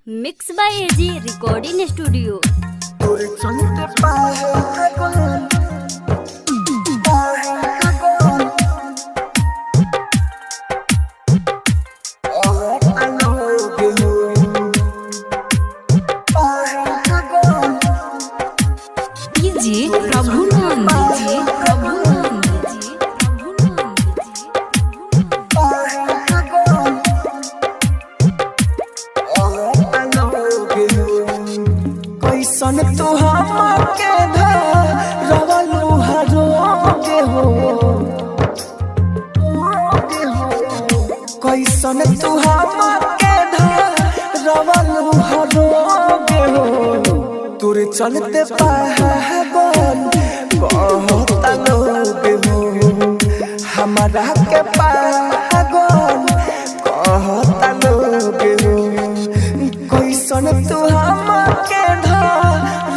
Mix by AG recording studio. कैसन तू हमके रवलू हरोगे हो, कैसन तू हमके रवलू हरोगे हो। तोरे चलते पागल कहता लोग हो, हमारा के पागल कहता लोग हो। कैसन तू हमके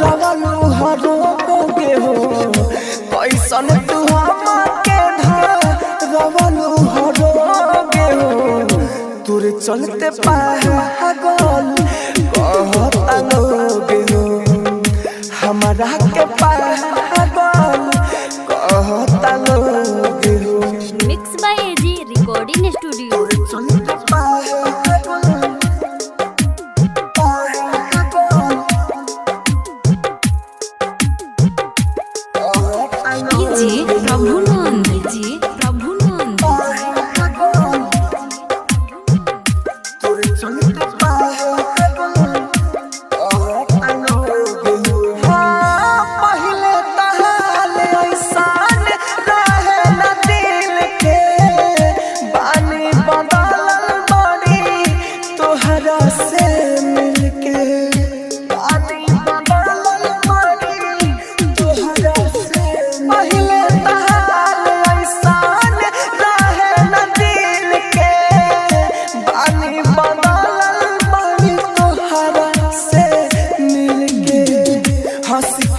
रवलू हरोगे हो, कैसन तू हमके रवलू हरोगे हो। तोरे चलते पागल कहता लोग हो, हमारा के पागल कहता लोग हो। Mix by AG recording studio.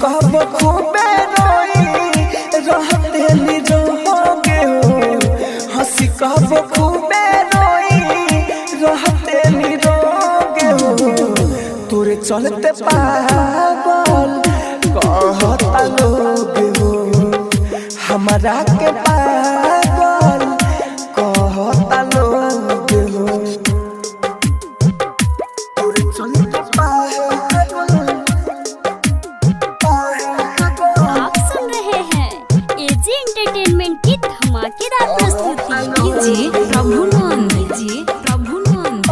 कब खूबे रोई रहते निरोगे हो, हंसी कब खूबे रोई रहते निरोगे हो। तोरे चलते पागल कहता लोग हो, हमारा के पागल कहता लोग हो। तोरे चलते की धमाकेदार प्रस्तुति। जी प्रभुनंद जी प्रभुनंद।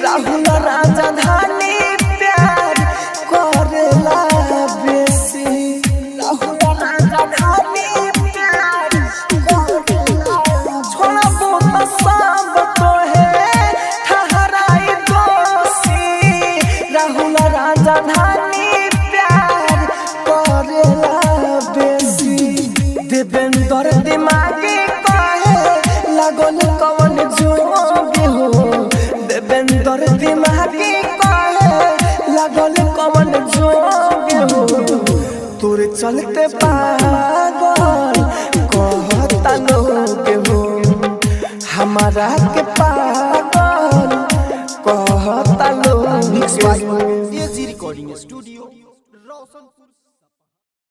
राहुल राजधानी प्यार करेला बेसी, राहुल राजधानी राजधानी प्यार करेला बेसी। देवेंद्र दिमागी कहे लगन कवन जोगे हो, देवेंद्र दिमागी कहे लगन कवन जोगे हो। तोरे चलते पागल कहता लोग हो, हमारा के पागल कहता लोग। Recording studio Roshanpur.